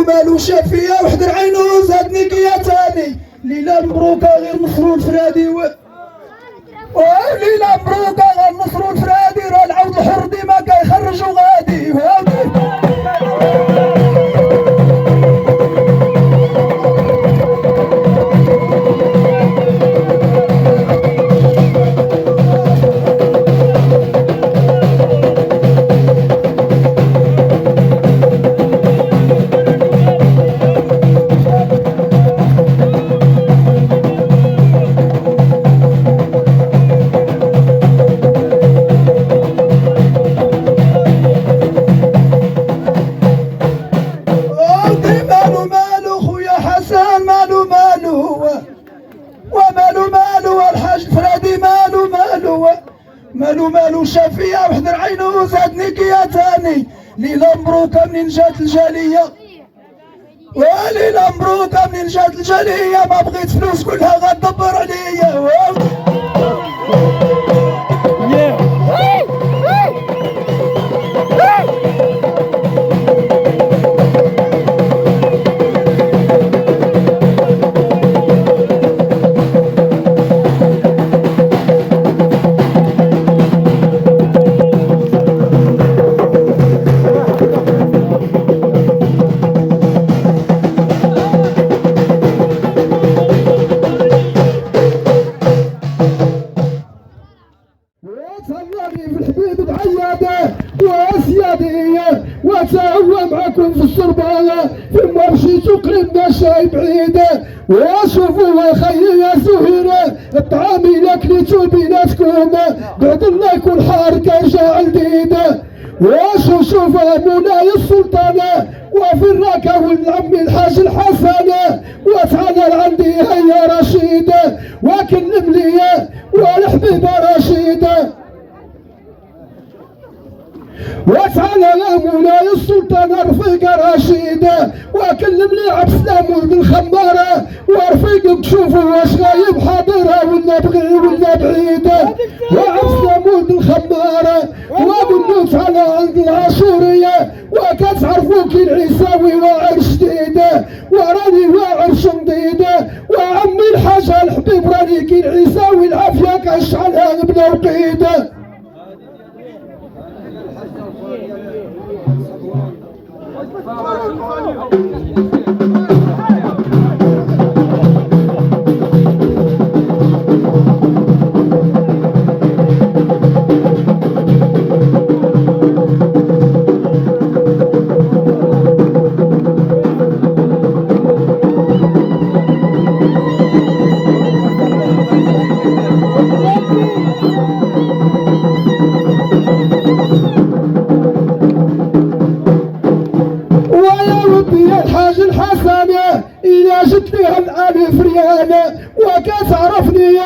مالو شاف فيا وحد عينو زادني كيا تاني. ليلة مبروكة غير نصرو الفرادي ليلة مبروكة غير نصرو الفرادي. راه العود الحر ديما كيخرج وغادي. مالو شاف فيا وحد عينو زادني كيا تاني. ليلة مبروكة منين جات الجالية. ليلة مبروكة منين جات الجالية. ما بغيت فلوس كلها غتدبر عليا. وتهوى معكم في السربانة ثم مشيتو قريبنا شاي بعيدة. وشوفوا اخي يا سهيرة الطعام الا كليتو بيناتكم بعد الله يكون حار كيرجع الديدة. وشوف مولاي السلطانة وفي الراكة والعمي الحاج الحسنة. وتعالى عندي هيا رشيدة وكلم ليا والحبيبة رشيدة. وتعالى يا مولاي السلطان رفيقة رشيدة وكلم لي عبد السلام ولد الخمارة. ورفيقك تشوفوا واش غايب حاضرة ولا بغي ولا بعيدة. وعبد السلام ولد الخمارة وقول تعالى عند العاشورية وكتعرفوا كي العيساوي واعر شديدة وراني واعر شمضيدة. وعمي الحاجة الحبيب راني كي العيساوي العافية كنشعلها بلا وقيدة. الألف ريالة وكتعرفني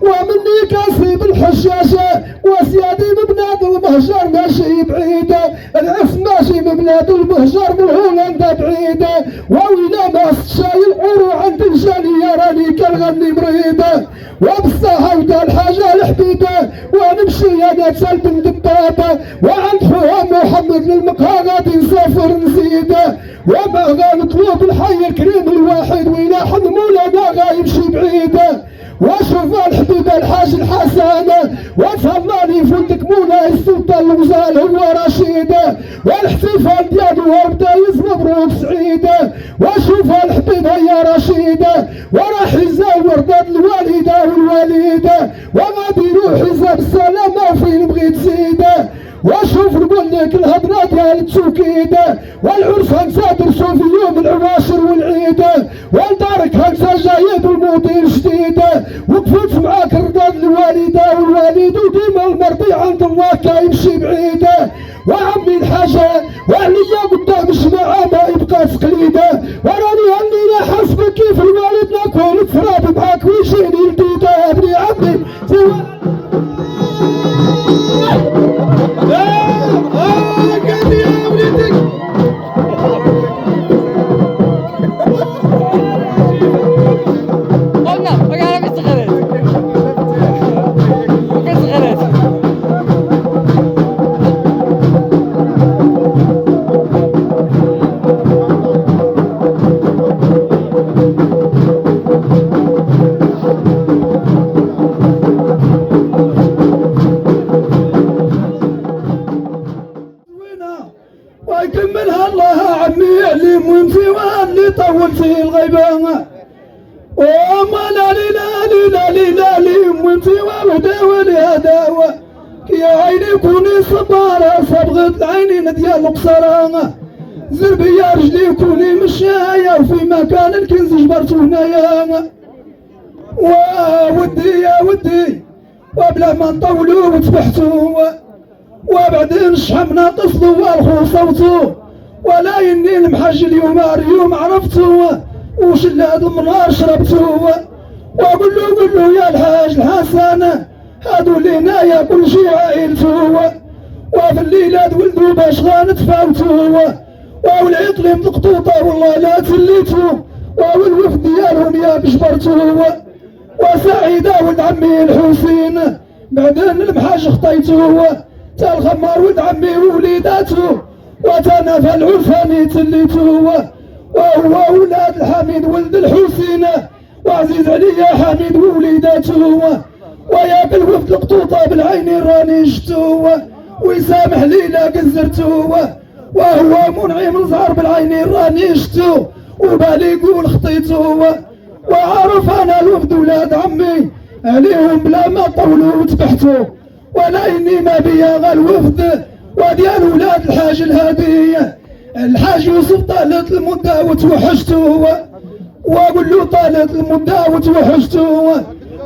ومني كاسب الحشاشة. وسيادي من بلاد المهجر ماشي بعيدة. العف ماشي من بلاد المهجر من هولندا بعيدة. وويلا ماس شاي العرو عند الجالية راني كنغني مريدة. وبالصحة ودا الحاجة الحبيبة ونمشي انا تسلب دبابة. وعند خوها محمد للمقهى غادي نسافر نزيدة. وما غنطلب الحي الكريم الواحد ويلا حد مولانا غايمشي بعيدة. وشوف الحبيبة الحاج الحسنة وتهناني فندق مولاي السلطان الوزال هو رشيدة. والاحتفال ديالو بدا مبروك سعيدة. وشوف الحبيبة يا رشيدة وراح يزور داد الوالدة والوالدة. وغادي يروح يزاب السلامة وفين بغيت زيدة. وشوف نقول لك الهضره ديال التوكيده. والعرس هنسا درسو في يوم العواشر والعيده. ولدارك هنسا جايب المدير جديده. وقفت معاك رداد الوالده والوالد وديما المرضي عند الله كيمشي بعيده. وعمي الحاجه وعليا قدام الجماعه ما يبقى تقليده. وراني هني حاسبك كيف الوالد ناكل تفراد معاك ويجيني الديده. يا ابني عمي قال يا وليدك ويكملها الله عمي علم وانتي واللي طولتي الغيبة وما لا لي لا لي لا لي لا لي وانتي وداوى يا داوى يا عيني كوني صبارة صبغت العينين ديال القصرة زربي يا رجلي كوني مشاية وفي مكان الكنز جبرتو هنايا ودي يا ودي وبلا ما نطولو وتبحتو وبعدين شحمنا تصلو والخو صوتو ولا يني المحاج اليوم عرفتو وش اللي هاد المنار شربتو وقول له يا الحاج الحسن هادو لينا كل شي عائلتو وفي الليلات ولدو باش غنتفاوتو والعقليم القطوطة والله لا تليتو والوفد ديالهم يا بجبرتو وسعيدة ولد عمي الحسين بعدين المحاج خطيتو تا الخمار ولد عمي ووليداتو وتنافى العرفاني تليتو وهو ولاد الحميد ولد الحسين وعزيز عليا حميد ووليداتو وياك الوفد القطوطة بالعين راني شتو ويسامح لي لا قزرتو وهو منعم الزهر بالعين راني شتو وبالي يقول خطيتو وعارف انا الوفد ولاد عمي عليهم بلا ما طولوا وتبحتو ولا اني ما بيا غا الوفد وديال ولاد الحاج الهادية الحاج يوسف طالت المدة وتوحشتو واقول له طالت المدة وتوحشتو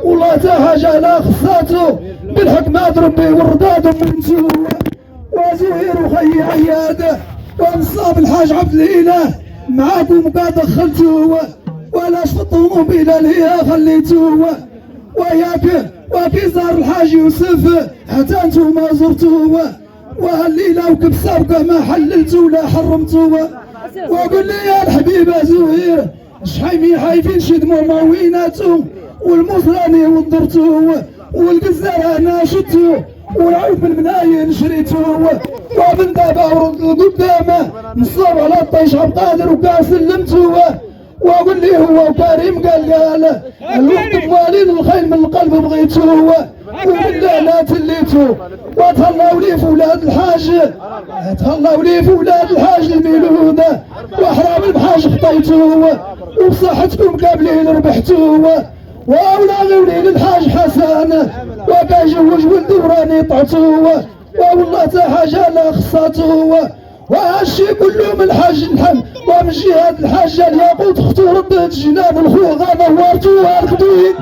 والله تا حاجة لا خصاتو بالحكمة ربي والرضاد منتو وزهير وخي عياده ونصاب الحاج عبد الاله معاكم قاعد دخلتو ولا شفطوا بلا ليا خليتو وكي زار الحاج يوسف حتى انتوما زرتو وهالليله وكب سابقه ما حللتو ولا حرمتو وقول لي يا الحبيبه زهير شحيمي حايفين شد مواويناتو والمصراني وضرتو والقزار انا شدتو والعود من مناين شريتو ومن دابا ورد قدامه نصاب على الطيش عبد القادر وكاع سلمتو واقول لي هو كريم قال الوقت موالين الخيل من القلب بغيتو وبالله لا تليتو وتهلاو لي في ولاد الحاج تهلاو لي في ولاد الحاج الميلوده وحرام المحاج خطيتو وبصحتكم قابلين ربحتو واولا غيولي للحاج حسن وكيجوج ولدي وراني طعتو والله تا حاجه لا خصاتو وهالشي كله من الحاج الحم ومن جهه الحاجه الياقوت اختو ردت جناب الخو غا نورتو الخدود